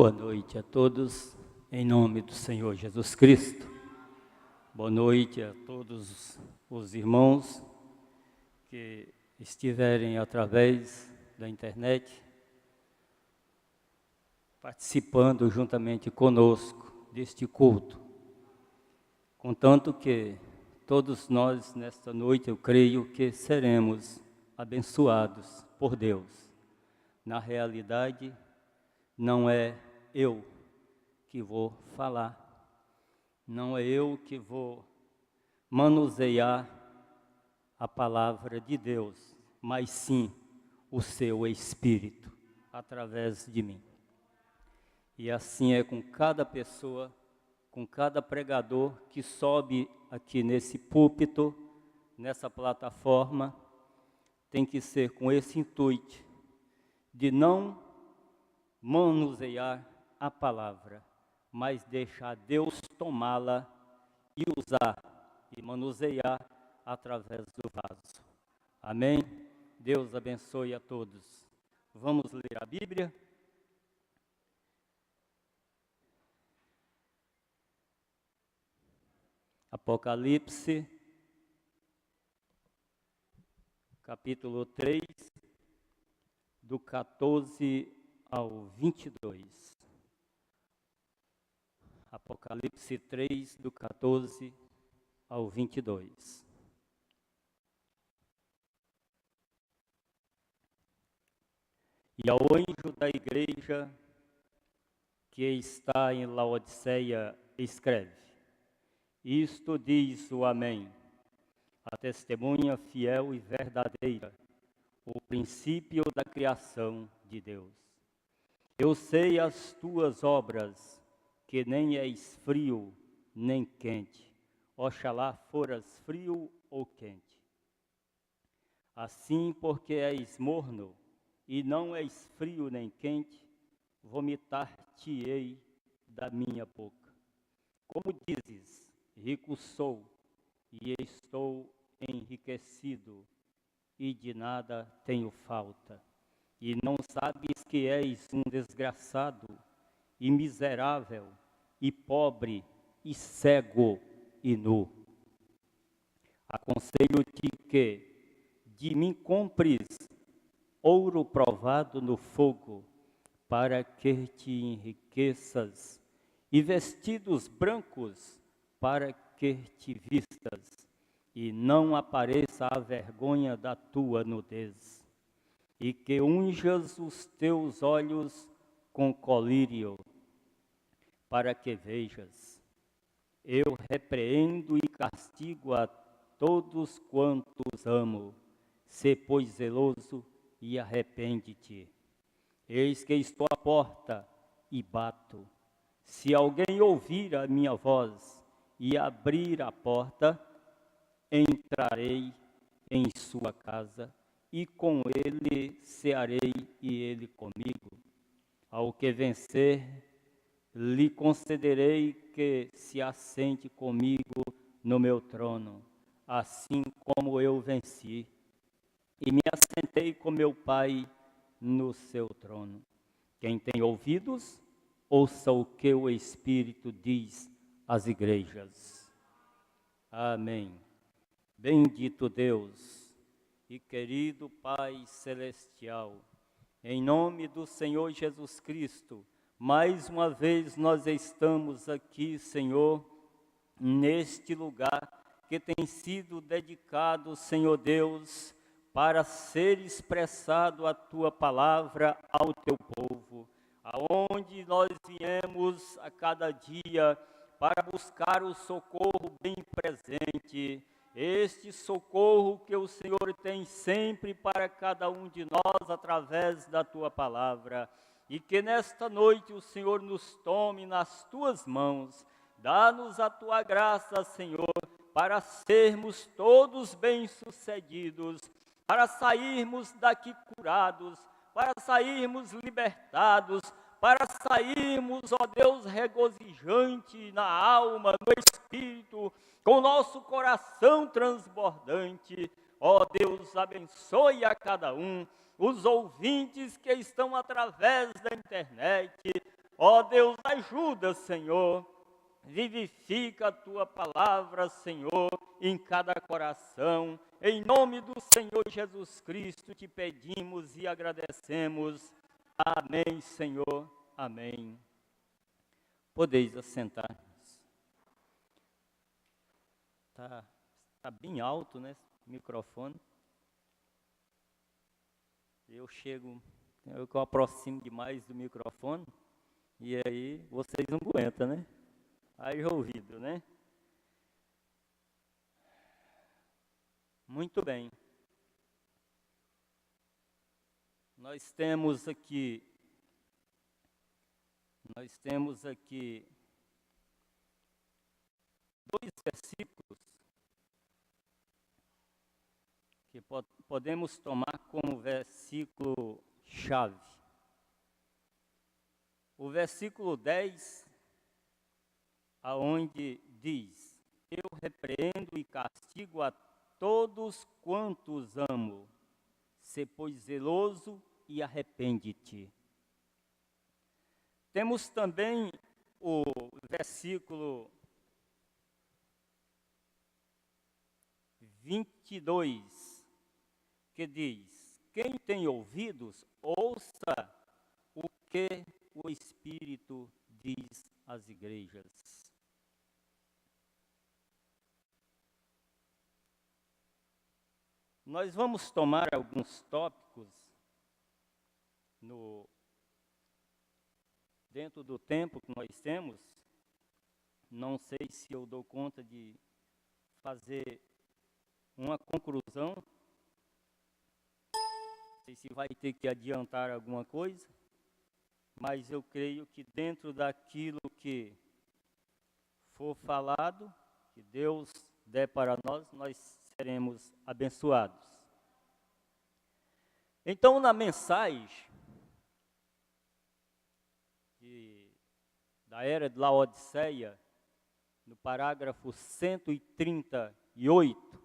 Boa noite a todos, em nome do Senhor Jesus Cristo. Boa noite a todos os irmãos que estiverem através da internet, participando juntamente conosco deste culto. Contanto que todos nós, nesta noite, eu creio que seremos abençoados por Deus. Na realidade, não é eu que vou falar, não é eu que vou manusear a palavra de Deus, mas sim o seu Espírito, através de mim. E assim é com cada pessoa, com cada pregador que sobe aqui nesse púlpito, nessa plataforma, tem que ser com esse intuito de não manusear a palavra, mas deixar Deus tomá-la e usar e manusear através do vaso. Amém? Deus abençoe a todos. Vamos ler a Bíblia? Apocalipse, capítulo 3, do 14 ao 22. Apocalipse 3, do 14 ao 22. E ao anjo da igreja que está em Laodiceia, escreve: Isto diz o Amém, a testemunha fiel e verdadeira, o princípio da criação de Deus. Eu sei as tuas obras, que nem és frio nem quente. Oxalá foras frio ou quente. Assim, porque és morno e não és frio nem quente, vomitar-te-ei da minha boca. Como dizes, rico sou e estou enriquecido, e de nada tenho falta. E não sabes que és um desgraçado, e miserável, e pobre, e cego, e nu. Aconselho-te que de mim compres ouro provado no fogo, para que te enriqueças, e vestidos brancos, para que te vistas, e não apareça a vergonha da tua nudez. E que unjas os teus olhos com colírio, para que vejas. Eu repreendo e castigo a todos quantos amo. Sê, pois, zeloso e arrepende-te. Eis que estou à porta e bato. Se alguém ouvir a minha voz e abrir a porta, entrarei em sua casa, e com ele cearei e ele comigo. Ao que vencer, lhe concederei que se assente comigo no meu trono, assim como eu venci, e me assentei com meu Pai no seu trono. Quem tem ouvidos, ouça o que o Espírito diz às igrejas. Amém. Bendito Deus e querido Pai Celestial, em nome do Senhor Jesus Cristo, mais uma vez nós estamos aqui, Senhor, neste lugar que tem sido dedicado, Senhor Deus, para ser expressado a Tua palavra ao Teu povo, aonde nós viemos a cada dia para buscar o socorro bem presente, este socorro que o Senhor tem sempre para cada um de nós através da Tua palavra, e que nesta noite o Senhor nos tome nas Tuas mãos, dá-nos a Tua graça, Senhor, para sermos todos bem-sucedidos, para sairmos daqui curados, para sairmos libertados, para sairmos, ó Deus, regozijante na alma, no espírito, com nosso coração transbordante. Ó Deus, abençoe a cada um, os ouvintes que estão através da internet, Ó Deus, ajuda, Senhor. Vivifica a tua palavra, Senhor, em cada coração. Em nome do Senhor Jesus Cristo te pedimos e agradecemos. Amém, Senhor. Amém. Podeis assentar. Tá bem alto, né, o microfone. Eu aproximo demais do microfone e aí vocês não aguentam, né? Aí ouvido, né? Muito bem. Nós temos aqui dois versículos que podemos tomar como versículo chave. O versículo 10, aonde diz: eu repreendo e castigo a todos quantos amo, sê pois zeloso e arrepende-te. Temos também o versículo 22, que diz: quem tem ouvidos, ouça o que o Espírito diz às igrejas. Nós vamos tomar alguns tópicos dentro do tempo que nós temos. Não sei se eu dou conta de fazer uma conclusão. Não sei se vai ter que adiantar alguma coisa, mas eu creio que dentro daquilo que for falado, que Deus der para nós, nós seremos abençoados. Então, na mensagem da era de Laodiceia, no parágrafo 138,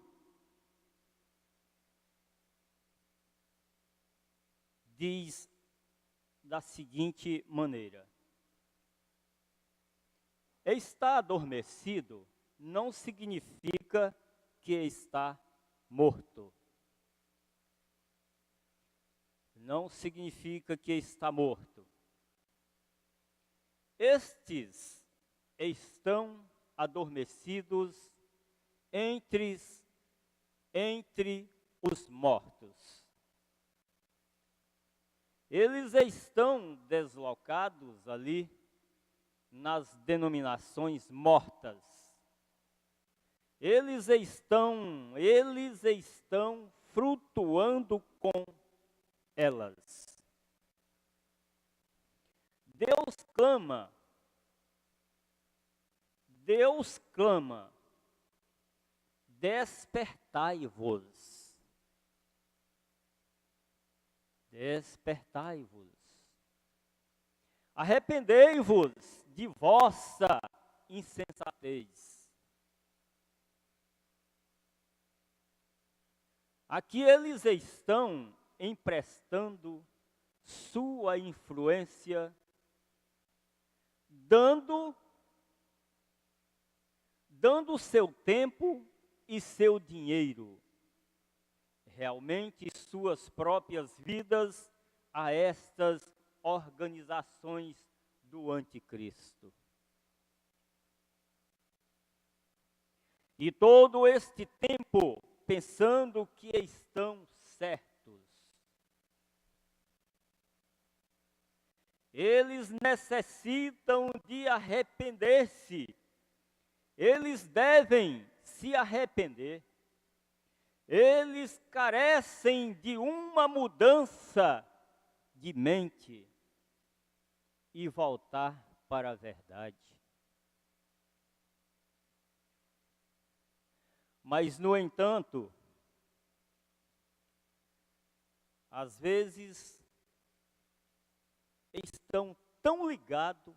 diz da seguinte maneira: estar adormecido não significa que está morto. Não significa que está morto. Estes estão adormecidos entre os mortos. Eles estão deslocados ali nas denominações mortas. Eles estão flutuando com elas. Deus clama, despertai-vos. Despertai-vos. Arrependei-vos de vossa insensatez. Aqui eles estão emprestando sua influência, dando seu tempo e seu dinheiro, realmente suas próprias vidas, a estas organizações do anticristo. E todo este tempo pensando que estão certos. Eles necessitam de arrepender-se. Eles devem se arrepender. Eles carecem de uma mudança de mente e voltar para a verdade. Mas, no entanto, às vezes estão tão ligados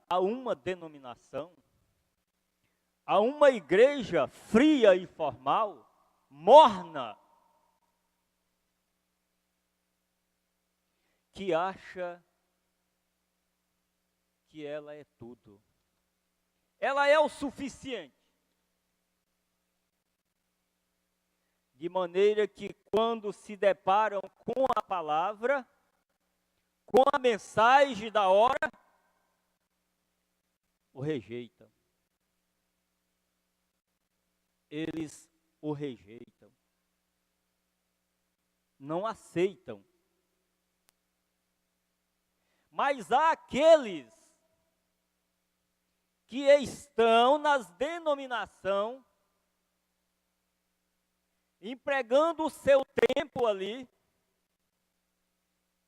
a uma denominação, a uma igreja fria e formal, morna, que acha que ela é tudo. Ela é o suficiente. De maneira que quando se deparam com a palavra, com a mensagem da hora, o rejeitam. Eles o rejeitam. Não aceitam. Mas há aqueles que estão nas denominações, empregando o seu tempo ali,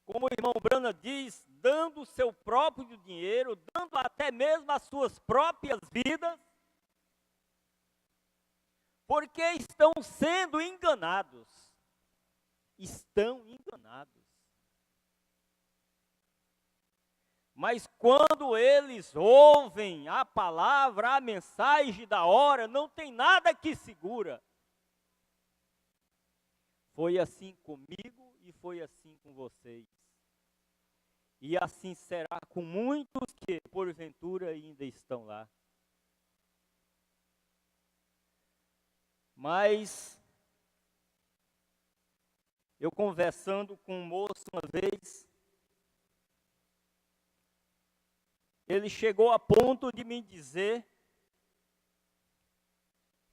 como o irmão Brana diz, dando o seu próprio dinheiro, dando até mesmo as suas próprias vidas, porque estão sendo enganados. Estão enganados. Mas quando eles ouvem a palavra, a mensagem da hora, não tem nada que segura. Foi assim comigo e foi assim com vocês. E assim será com muitos que, porventura, ainda estão lá. Mas, eu conversando com um moço uma vez, ele chegou a ponto de me dizer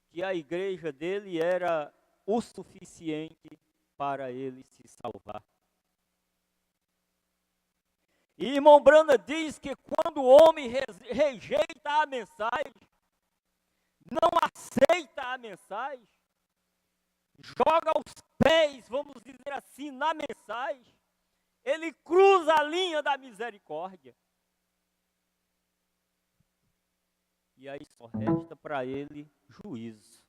que a igreja dele era o suficiente para ele se salvar. E irmão Brana diz que quando o homem rejeita a mensagem, não aceita a mensagem, joga os pés, vamos dizer assim, na mensagem, ele cruza a linha da misericórdia. E aí só resta para ele juízo.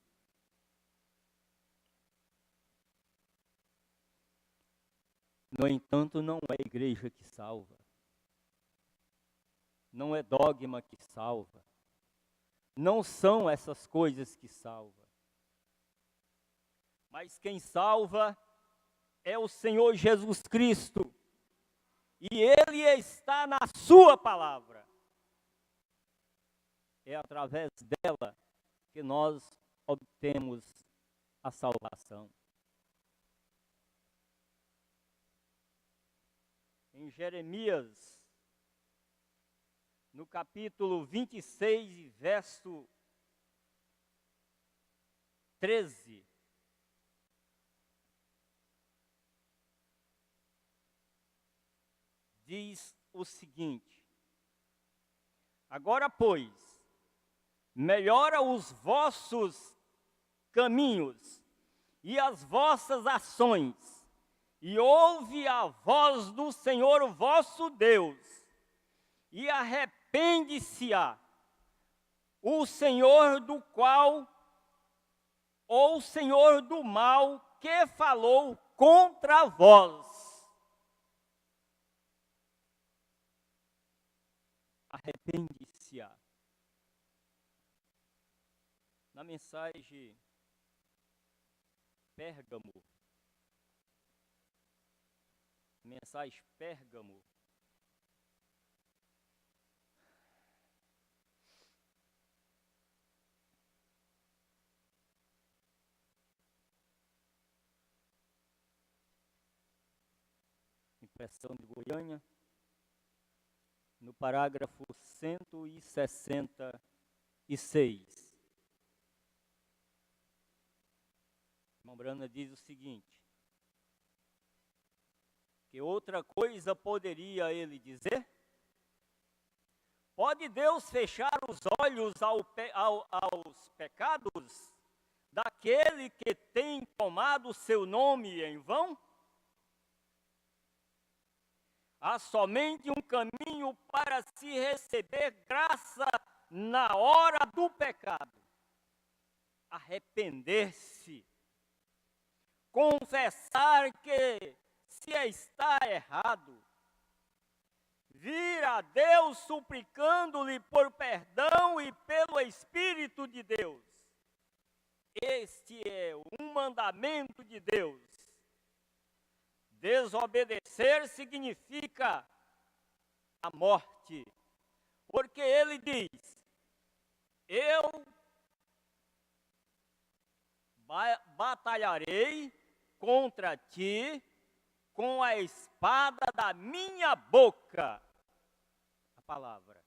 No entanto, não é a igreja que salva. Não é dogma que salva. Não são essas coisas que salvam. Mas quem salva é o Senhor Jesus Cristo. E Ele está na sua palavra. É através dela que nós obtemos a salvação. Em Jeremias, no capítulo 26, verso 13, diz o seguinte: agora, pois, melhora os vossos caminhos e as vossas ações, e ouve a voz do Senhor vosso Deus, e arrepende-se-á o Senhor do qual, ou o Senhor do mal que falou contra vós. Arrepende-se-á. Na mensagem Pérgamo, impressão de Goiânia, no parágrafo 166. Irmão Brana diz o seguinte: que outra coisa poderia ele dizer? Pode Deus fechar os olhos aos pecados daquele que tem tomado seu nome em vão? Há somente um caminho para se receber graça na hora do pecado: arrepender-se, confessar que se está errado, vir a Deus suplicando-lhe por perdão e pelo Espírito de Deus. Este é um mandamento de Deus. Desobedecer significa a morte, porque ele diz: eu batalharei contra ti com a espada da minha boca. A palavra.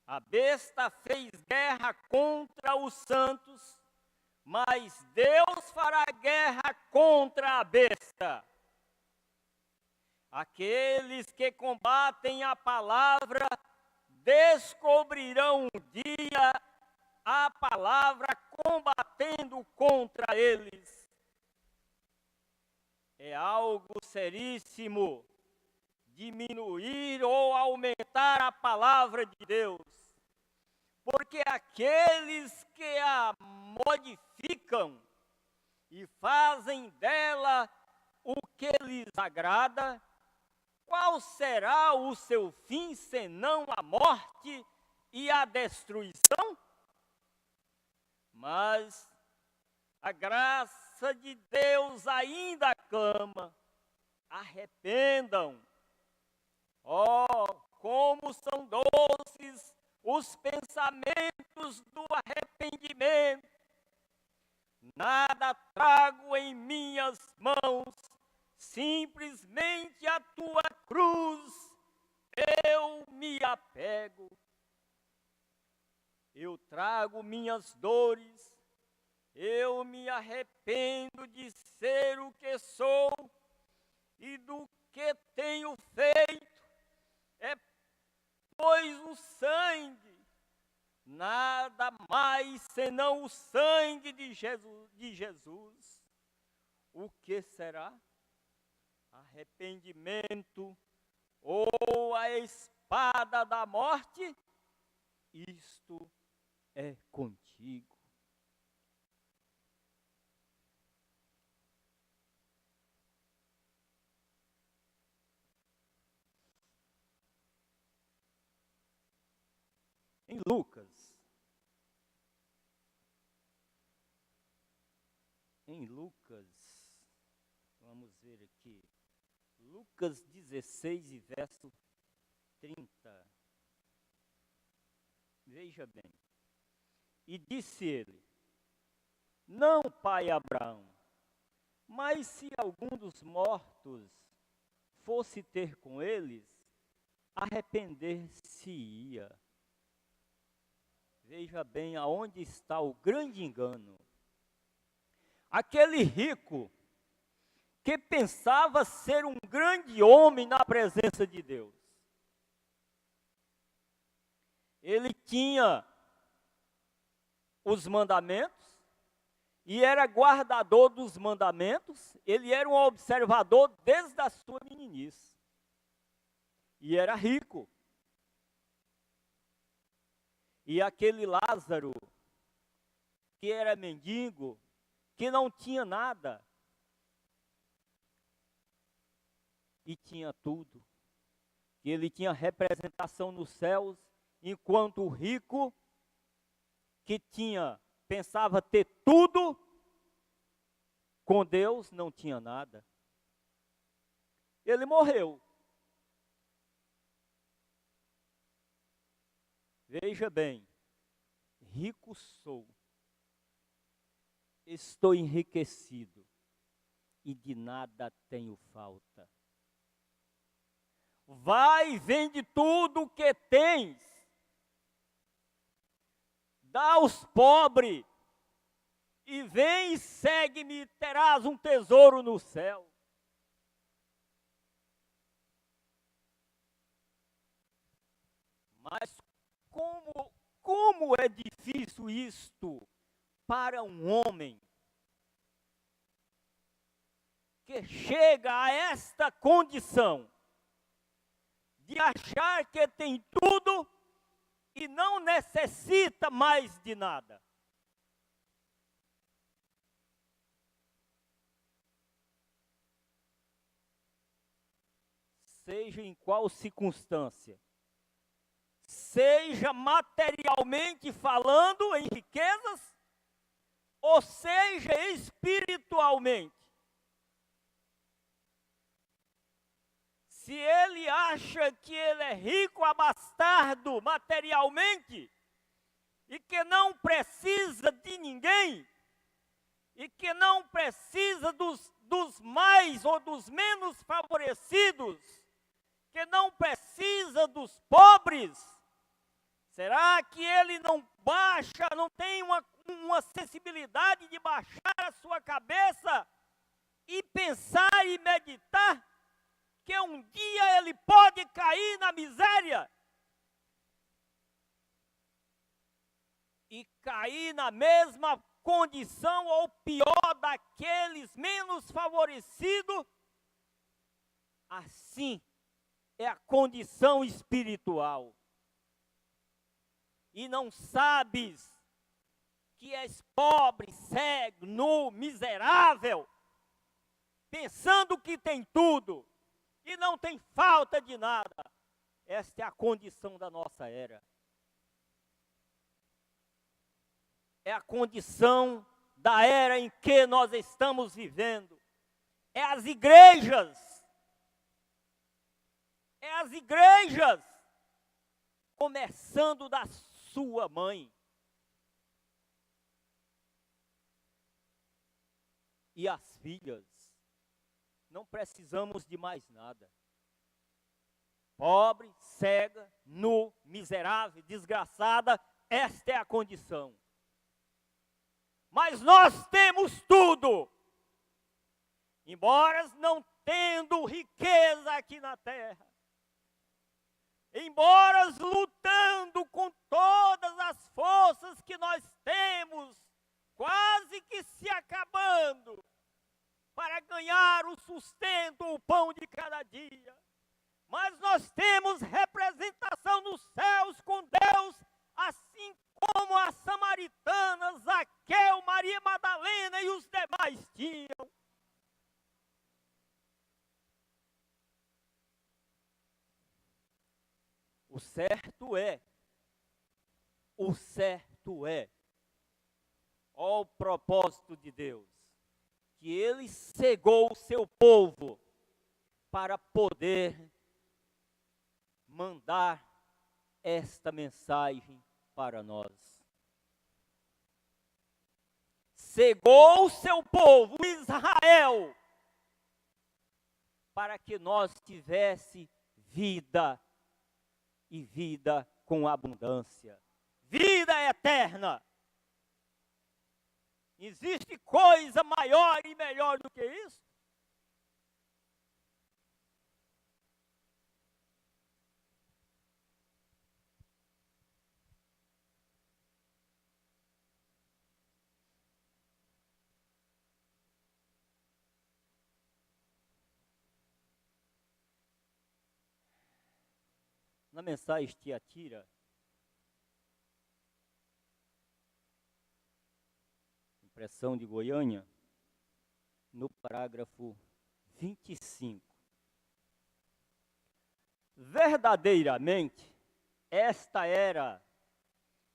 A besta fez guerra contra os santos, mas Deus fará guerra contra a besta. Aqueles que combatem a palavra descobrirão um dia a palavra combatendo contra eles. É algo seríssimo diminuir ou aumentar a palavra de Deus, porque aqueles que a modificam e fazem dela o que lhes agrada, qual será o seu fim senão a morte e a destruição? Mas a graça de Deus ainda clama: arrependam. Oh, como são doces os pensamentos do arrependimento. Nada trago em minhas mãos, simplesmente a tua cruz eu me apego. Eu trago minhas dores, eu me arrependo de ser o que sou e do que tenho feito. É pois o sangue, nada mais senão o sangue de Jesus. O que será? Arrependimento ou a espada da morte? Isto é contigo. Em Lucas, vamos ver aqui, Lucas 16 e verso 30. Veja bem. E disse ele: não, pai Abraão, mas se algum dos mortos fosse ter com eles, arrepender-se-ia. Veja bem aonde está o grande engano. Aquele rico que pensava ser um grande homem na presença de Deus. Ele tinha os mandamentos e era guardador dos mandamentos. Ele era um observador desde a sua meninice. E era rico. E aquele Lázaro, que era mendigo, que não tinha nada, e tinha tudo. E ele tinha representação nos céus, enquanto o rico, que pensava ter tudo, com Deus não tinha nada. Ele morreu. Veja bem, rico sou, estou enriquecido e de nada tenho falta. Vai, vende tudo o que tens, dá aos pobres, e vem e segue-me, e terás um tesouro no céu. Mas como é difícil isto para um homem que chega a esta condição de achar que tem tudo e não necessita mais de nada. Seja em qual circunstância, seja materialmente falando em riquezas, ou seja, espiritualmente. Se ele acha que ele é rico, abastado materialmente, e que não precisa de ninguém, e que não precisa dos mais ou dos menos favorecidos, que não precisa dos pobres, será que ele não baixa, não tem uma sensibilidade de baixar a sua cabeça e pensar e meditar que um dia ele pode cair na miséria e cair na mesma condição ou pior daqueles menos favorecidos? Assim é a condição espiritual. E não sabes que és pobre, cego, nu, miserável, pensando que tem tudo e não tem falta de nada. Esta é a condição da nossa era. É a condição da era em que nós estamos vivendo. É as igrejas. É as igrejas, começando da sua mãe. E as filhas. Não precisamos de mais nada. Pobre, cega, nu, miserável, desgraçada, esta é a condição. Mas nós temos tudo. Embora não tendo riqueza aqui na terra, embora lutando com todas as forças que nós temos, quase que se acabando, para ganhar o sustento, o pão de cada dia. Mas nós temos representação nos céus com Deus, assim como as samaritanas, Zaqueu, Maria Madalena e os demais tinham. O certo é, ó o propósito de Deus, que ele cegou o seu povo para poder mandar esta mensagem para nós. Cegou o seu povo, Israel, para que nós tivesse vida e vida com abundância, vida eterna. Existe coisa maior e melhor do que isso? Na mensagem Tiatira, impressão de Goiânia, no parágrafo 25. Verdadeiramente, esta era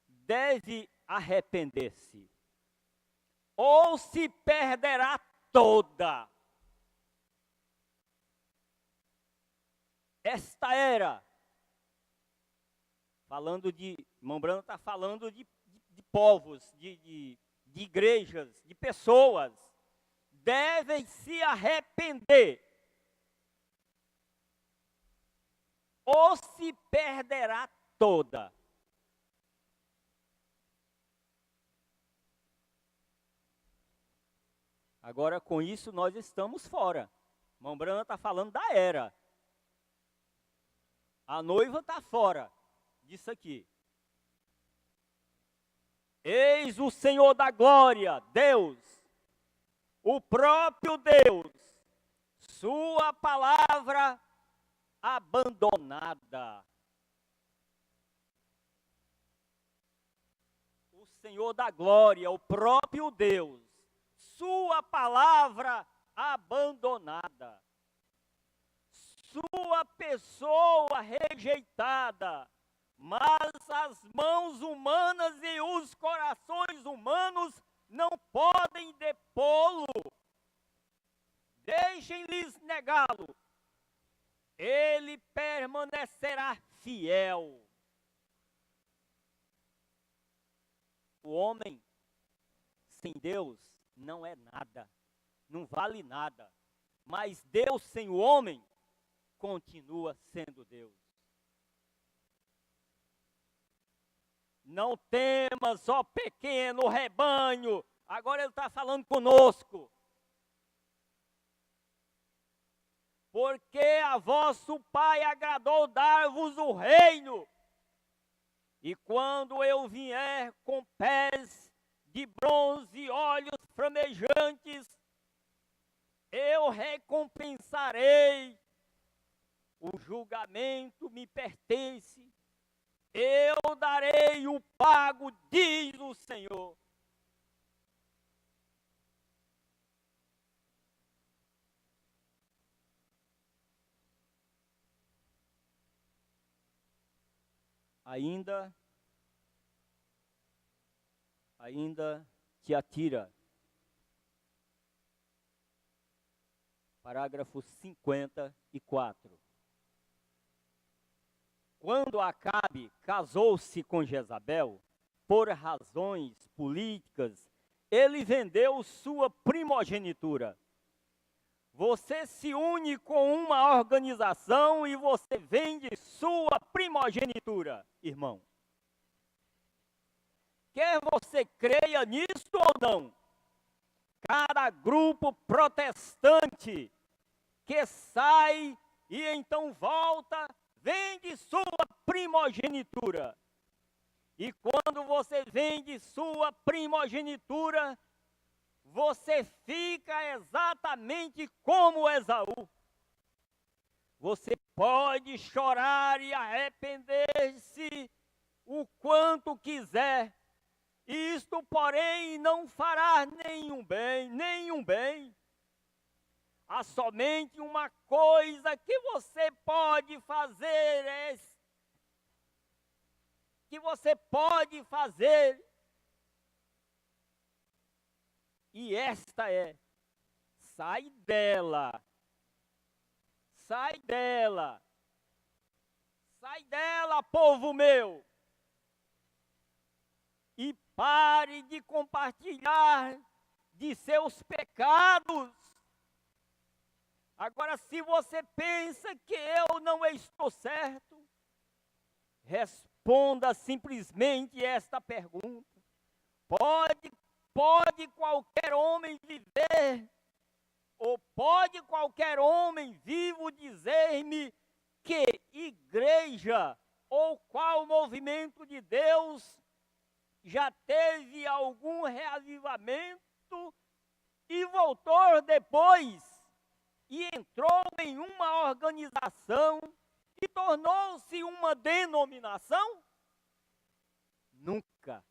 deve arrepender-se, ou se perderá toda. Esta era, falando de, irmão Brando está falando de povos, de igrejas, de pessoas, devem se arrepender, ou se perderá toda. Agora, com isso, nós estamos fora. Irmão Brando está falando da era. A noiva está fora disso aqui. Eis o Senhor da glória, Deus, o próprio Deus, sua palavra abandonada. O Senhor da glória, o próprio Deus, sua palavra abandonada. Sua pessoa rejeitada. Mas as mãos humanas e os corações humanos não podem depô-lo, deixem-lhes negá-lo, ele permanecerá fiel. O homem sem Deus não é nada, não vale nada, mas Deus sem o homem continua sendo Deus. Não temas, ó pequeno rebanho. Agora ele está falando conosco. Porque a vosso Pai agradou dar-vos o reino. E quando eu vier com pés de bronze e olhos flamejantes, eu recompensarei. O julgamento me pertence. Eu darei o pago, diz o Senhor. Ainda Tiatira. Parágrafo 54. Quando Acabe casou-se com Jezabel, por razões políticas, ele vendeu sua primogenitura. Você se une com uma organização e você vende sua primogenitura, irmão. Quer você creia nisso ou não, cada grupo protestante que sai e então volta, vende sua primogenitura. E quando você vende sua primogenitura, você fica exatamente como Esaú. Você pode chorar e arrepender-se o quanto quiser. Isto, porém, não fará nenhum bem. Há somente uma coisa que você pode fazer, e esta é: sai dela, povo meu, e pare de compartilhar de seus pecados. Agora, se você pensa que eu não estou certo, responda simplesmente esta pergunta: pode qualquer homem viver, ou pode qualquer homem vivo dizer-me que igreja ou qual movimento de Deus já teve algum reavivamento e voltou depois e entrou em uma organização e tornou-se uma denominação? Nunca.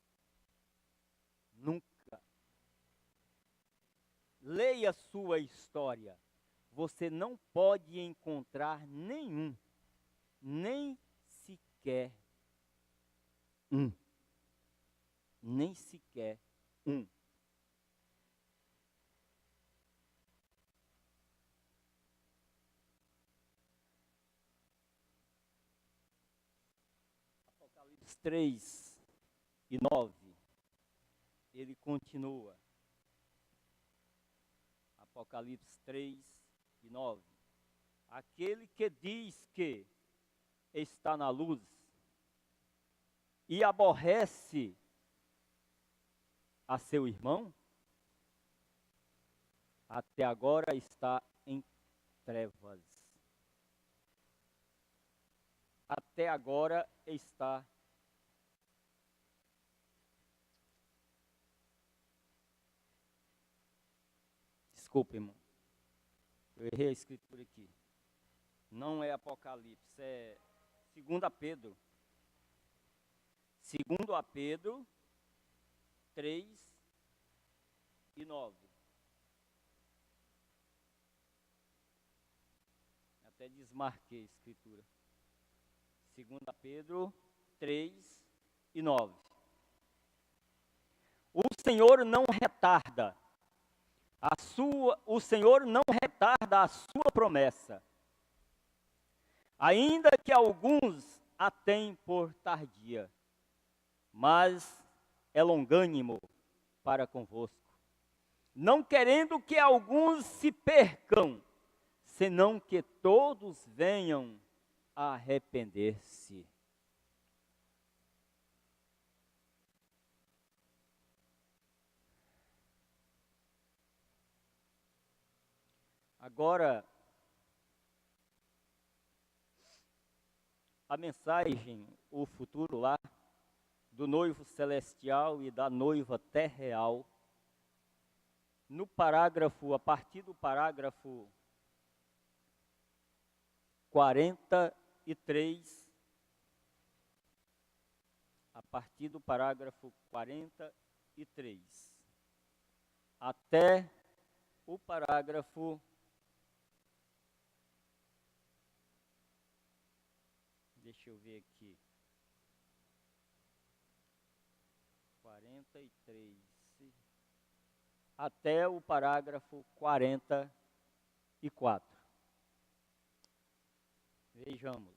Leia sua história. Você não pode encontrar nenhum, nem sequer um. Nem sequer um. Apocalipse 3 e 9, ele continua. Apocalipse 3 e 9. Aquele que diz que está na luz e aborrece a seu irmão, até agora está em trevas. Até agora está Desculpe, irmão. Eu errei a escritura aqui. Não é Apocalipse, é 2 Pedro. 2 Pedro 3 e 9. Até desmarquei a escritura. 2 Pedro 3 e 9. o Senhor não retarda a sua promessa, ainda que alguns a tenham por tardia, mas é longânimo para convosco, não querendo que alguns se percam, senão que todos venham a arrepender-se. Agora, a mensagem, o futuro lá, do noivo celestial e da noiva terreal, no parágrafo, a partir do parágrafo 43, a partir do parágrafo 43, até o parágrafo, deixa eu ver aqui, 43, até o parágrafo 44. Vejamos.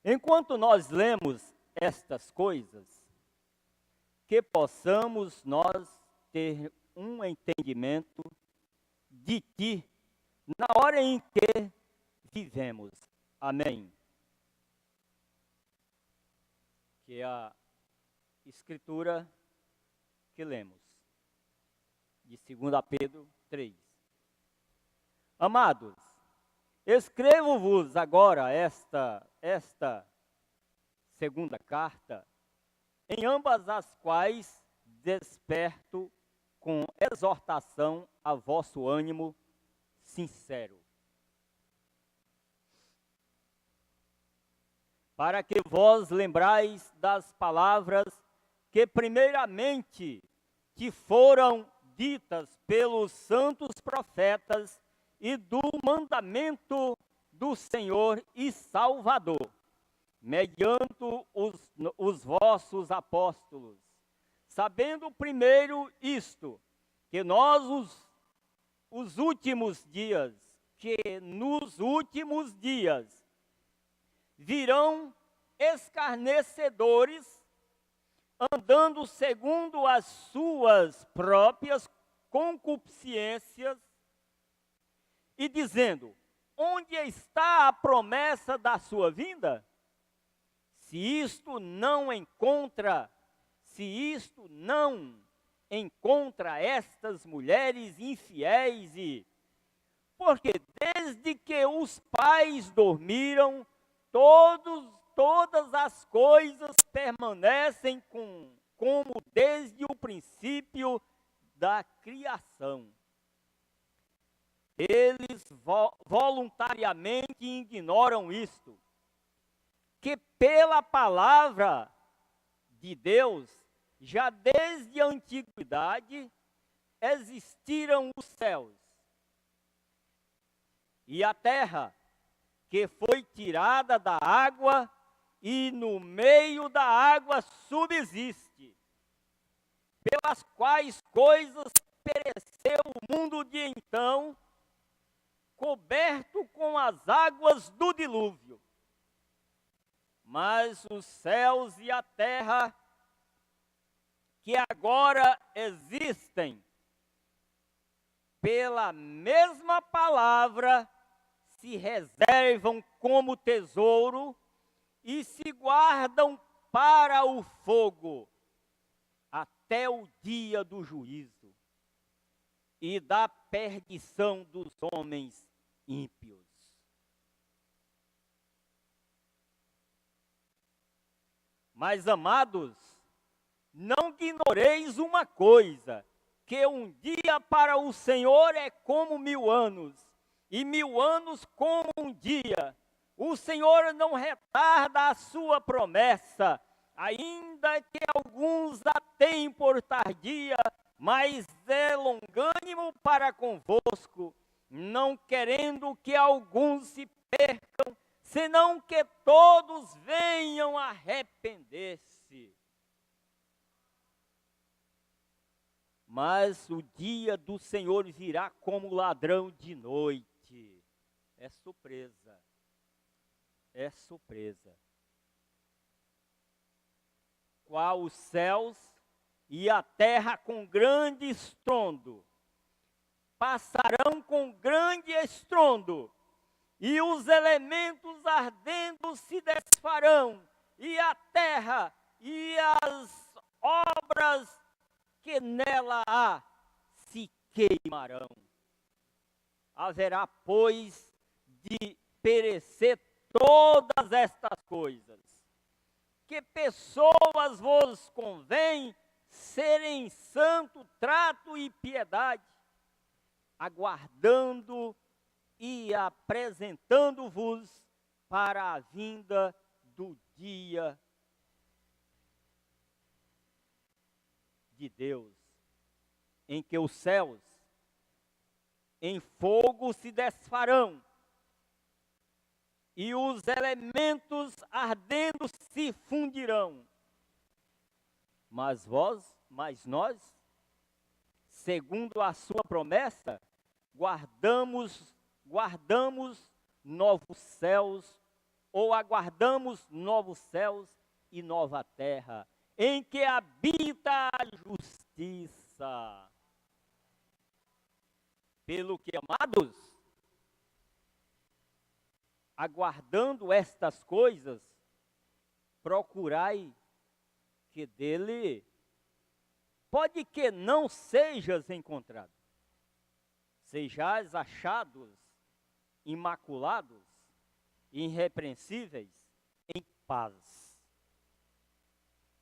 Enquanto nós lemos estas coisas, que possamos nós ter um entendimento de que, na hora em que vivemos. Amém. Que é a escritura que lemos, de 2 Pedro 3. Amados, escrevo-vos agora esta segunda carta, em ambas as quais desperto com exortação a vosso ânimo sincero, para que vos lembrais das palavras que primeiramente te foram ditas pelos santos profetas e do mandamento do Senhor e Salvador, mediante os vossos apóstolos, sabendo primeiro isto, que nos últimos dias virão escarnecedores, andando segundo as suas próprias concupiscências, e dizendo: onde está a promessa da sua vinda? Se isto não encontra estas mulheres infiéis, porque desde que os pais dormiram, todas as coisas permanecem como desde o princípio da criação. Eles voluntariamente ignoram isto, que pela palavra de Deus, já desde a antiguidade, existiram os céus e a terra, que foi tirada da água e no meio da água subsiste, pelas quais coisas pereceu o mundo de então, coberto com as águas do dilúvio. Mas os céus e a terra, que agora existem, pela mesma palavra, se reservam como tesouro e se guardam para o fogo, até o dia do juízo e da perdição dos homens ímpios. Mas, amados, não ignoreis uma coisa, que um dia para o Senhor é como 1000 anos, e 1000 anos como um dia. O Senhor não retarda a sua promessa, ainda que alguns a tenham por tardia, mas é longânimo para convosco, não querendo que alguns se percam, senão que todos venham arrepender-se. Mas o dia do Senhor virá como ladrão de noite. É surpresa. É surpresa. Qual os céus e a terra com grande estrondo passarão com grande estrondo, e os elementos ardendo se desfarão, e a terra e as obras que nela há se queimarão. Haverá, pois, de perecer todas estas coisas. Que pessoas vos convém serem santo trato e piedade, aguardando e apresentando-vos para a vinda do dia de Deus, em que os céus em fogo se desfarão, e os elementos ardendo se fundirão. Mas nós, segundo a sua promessa, guardamos novos céus, ou aguardamos novos céus e nova terra, em que habita a justiça. Pelo que, amados, aguardando estas coisas, procurai que dele pode que não sejas encontrado, sejais achados imaculados, irrepreensíveis, em paz.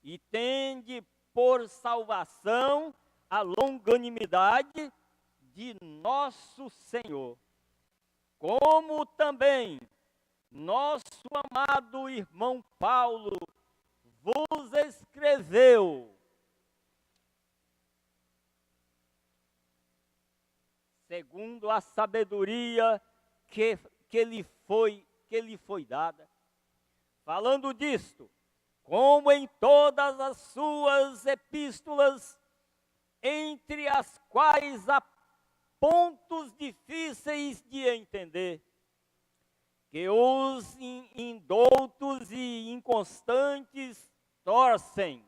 E tende por salvação a longanimidade de nosso Senhor, como também nosso amado irmão Paulo vos escreveu, segundo a sabedoria que lhe foi dada, falando disto, como em todas as suas epístolas, entre as quais há pontos difíceis de entender, que os indoutos e inconstantes torcem.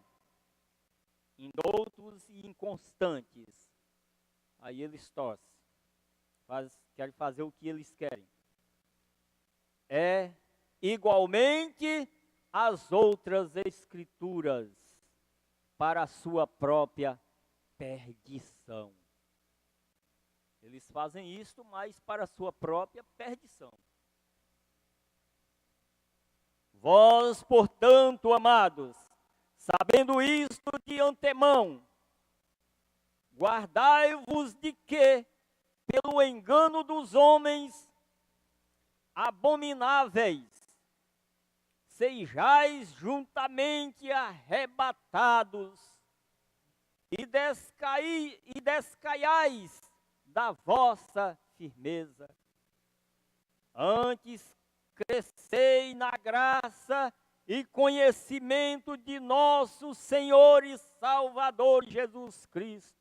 Indoutos e inconstantes. Aí eles torcem. Querem fazer o que eles querem. É igualmente as outras escrituras, para a sua própria perdição. Eles fazem isto, mas para a sua própria perdição. Vós, portanto, amados, sabendo isto de antemão, guardai-vos de que, pelo engano dos homens abomináveis, sejais juntamente arrebatados e descaiais da vossa firmeza. Antes crescei na graça e conhecimento de nosso Senhor e Salvador Jesus Cristo.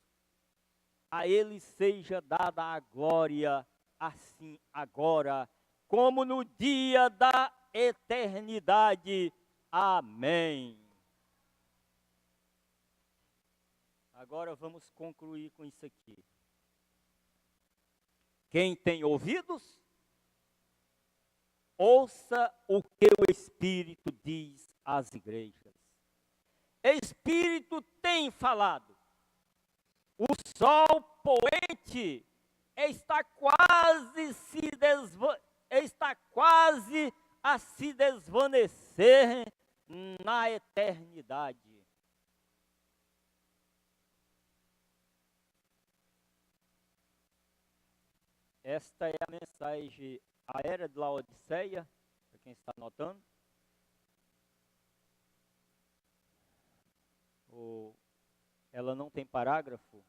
A Ele seja dada a glória, assim agora, como no dia da eternidade. Amém. Agora vamos concluir com isso aqui. Quem tem ouvidos, ouça o que o Espírito diz às igrejas. Espírito tem falado. O sol poente está quase a se desvanecer na eternidade. Esta é a mensagem, a era de Laodiceia, para quem está anotando. Ela não tem parágrafo,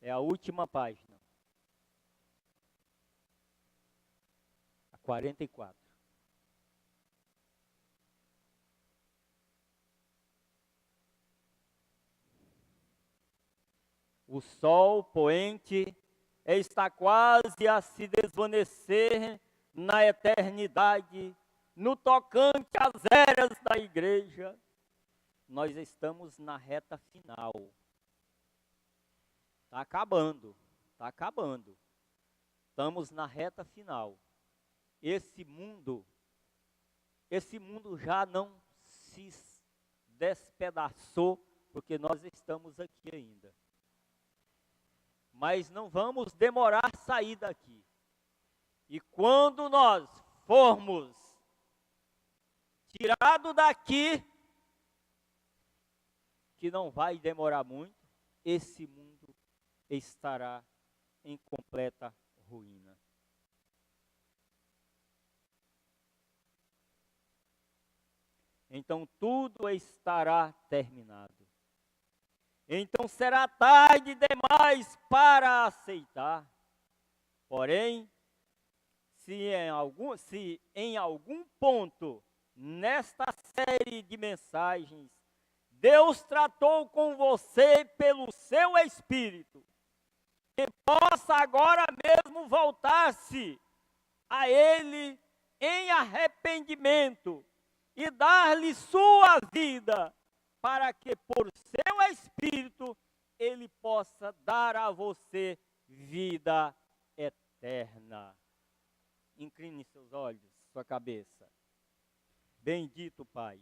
é a última página, a 44. O sol poente está quase a se desvanecer na eternidade, no tocante às eras da igreja. Nós estamos na reta final. Está acabando, está acabando. Estamos na reta final. Esse mundo já não se despedaçou, porque nós estamos aqui ainda. Mas não vamos demorar a sair daqui. E quando nós formos tirados daqui, que não vai demorar muito, esse mundo estará em completa ruína. Então tudo estará terminado. Então será tarde demais para aceitar. Porém, se em algum ponto nesta série de mensagens Deus tratou com você pelo seu Espírito, que possa agora mesmo voltar-se a Ele em arrependimento e dar-lhe sua vida, para que por seu Espírito Ele possa dar a você vida eterna. Incline seus olhos, sua cabeça. Bendito Pai,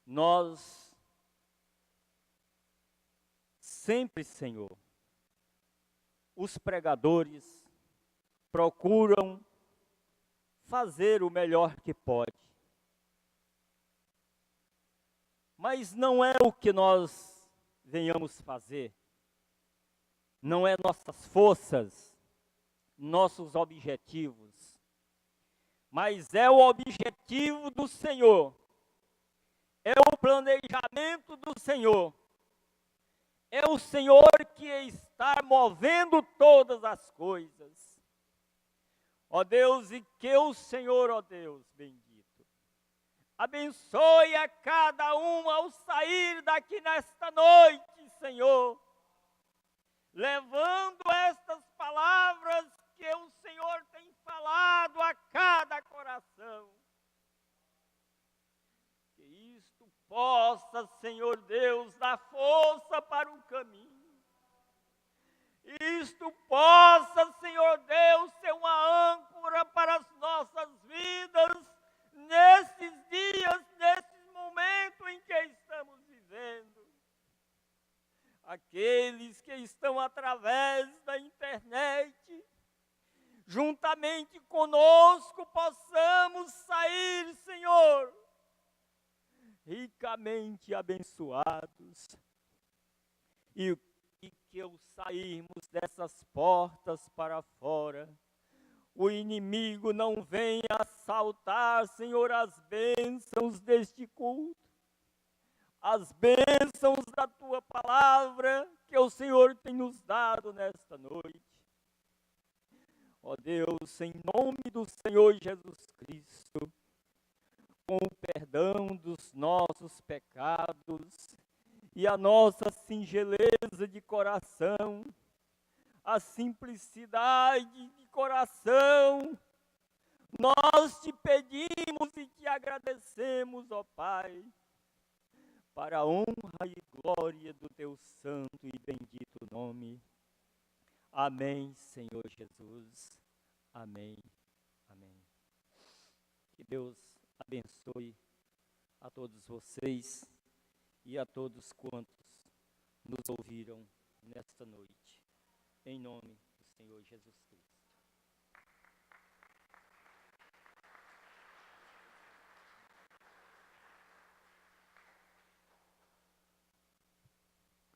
nós sempre, Senhor, os pregadores procuram fazer o melhor que pode. Mas não é o que nós venhamos fazer. Não é nossas forças, nossos objetivos. Mas é o objetivo do Senhor. É o planejamento do Senhor. É o Senhor que está movendo todas as coisas. Ó Deus, e que o Senhor, ó Deus bendito, abençoe a cada um ao sair daqui nesta noite, Senhor, levando estas palavras que o Senhor tem falado a cada coração. Que isto possa, Senhor Deus, dar força para o caminho. Isto possa, Senhor Deus, ser uma âncora para as nossas vidas, nesses dias, nesses momentos em que estamos vivendo. Aqueles que estão através da internet, juntamente conosco, possamos sair, Senhor, ricamente abençoados, e que ao sairmos dessas portas para fora, o inimigo não venha assaltar, Senhor, as bênçãos deste culto, as bênçãos da Tua palavra, que o Senhor tem nos dado nesta noite. Ó Deus, em nome do Senhor Jesus Cristo, com o perdão dos nossos pecados e a nossa singeleza de coração, a simplicidade de coração, nós te pedimos e te agradecemos, ó Pai, para a honra e glória do teu santo e bendito nome. Amém, Senhor Jesus. Amém. Amém. Que Deus abençoe a todos vocês e a todos quantos nos ouviram nesta noite. Em nome do Senhor Jesus Cristo.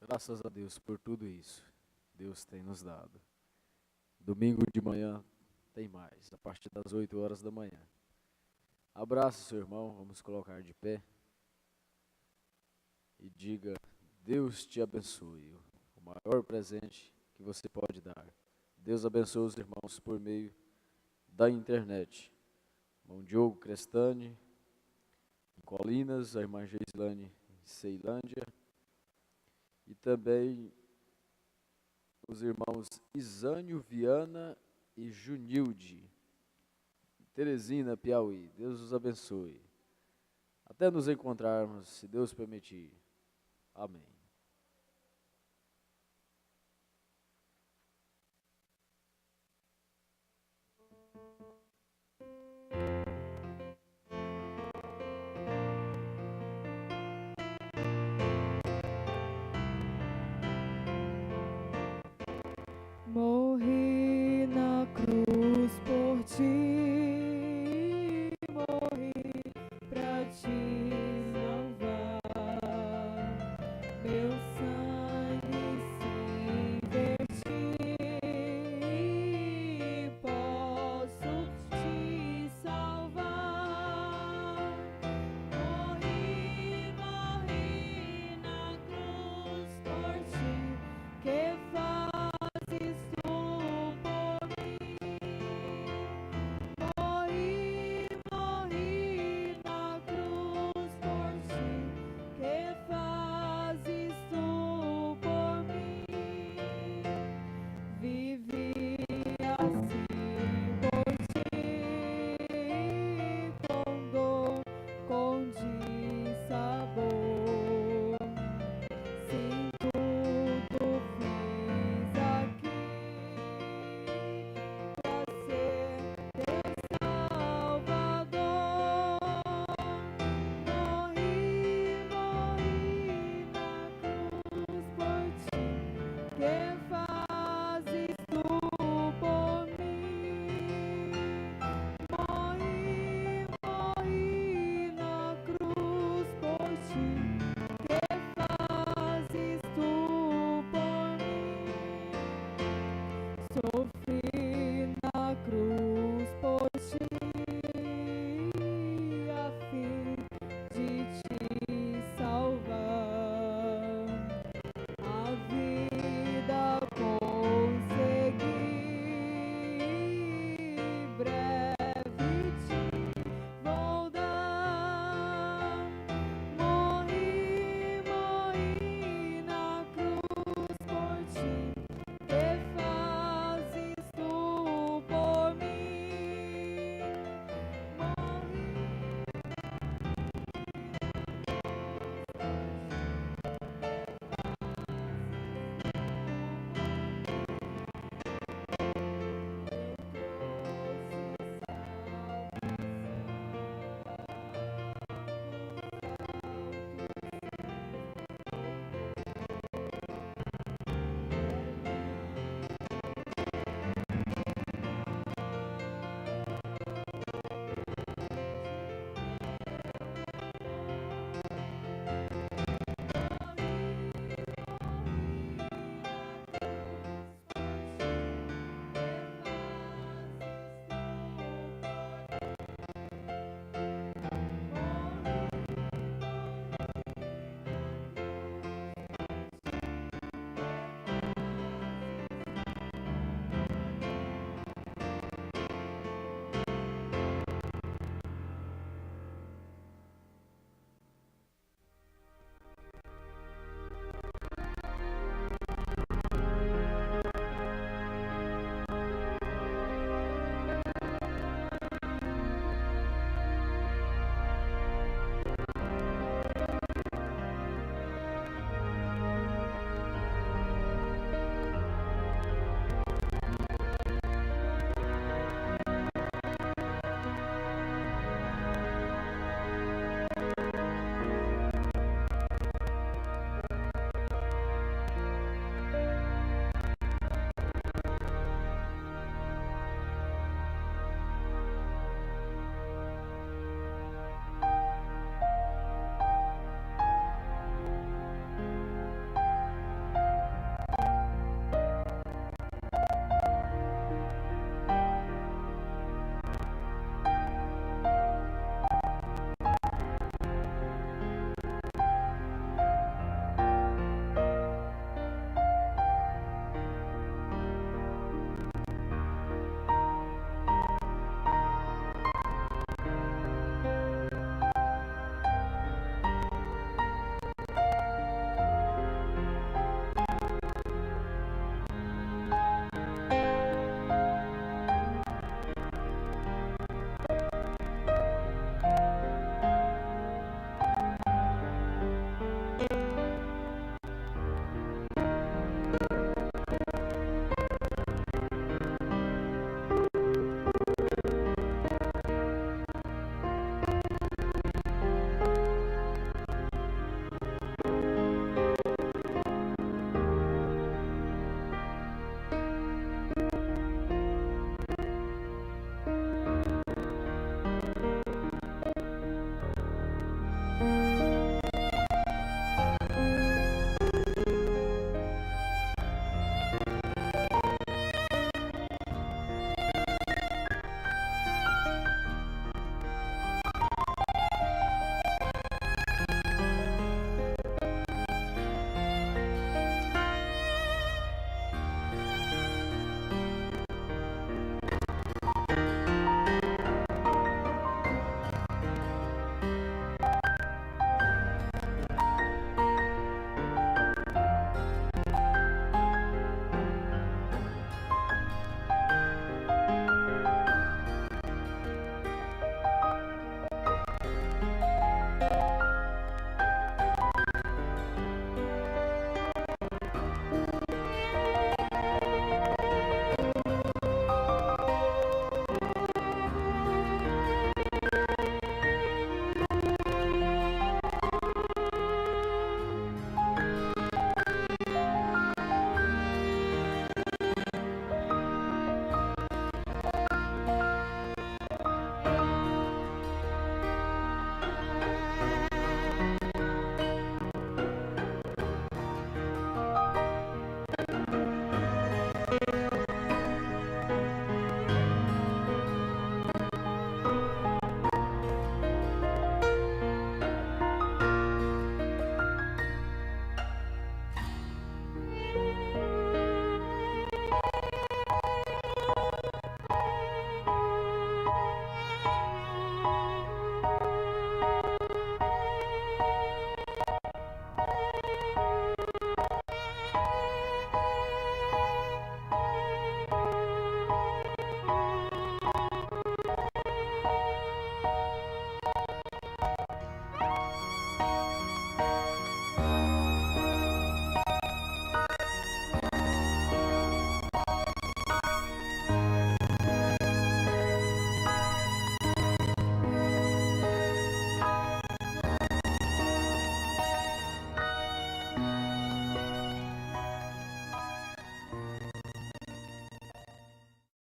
Graças a Deus por tudo isso. Deus tem nos dado. Domingo de manhã tem mais, a partir das 8 horas da manhã. Abraça seu irmão, vamos colocar de pé. E diga, Deus te abençoe. O maior presente que você pode dar. Deus abençoe os irmãos por meio da internet. Irmão Diogo Crestani, em Colinas, a irmã Geislane, em Ceilândia. E também os irmãos Isânio Viana e Junilde, Teresina, Piauí. Deus os abençoe. Até nos encontrarmos, se Deus permitir. Amém. Morri na cruz por ti, morri pra te salvar. Meu sangue se vertir, posso te salvar. Morri, morri na cruz por ti, que fazes tu por mim. Morri, morri na cruz por ti, que fazes tu por mim. Vivi assim por ti, com dor, com dissabor. Sim, tudo fiz aqui pra ser teu Salvador. Morri, morri na cruz por ti, que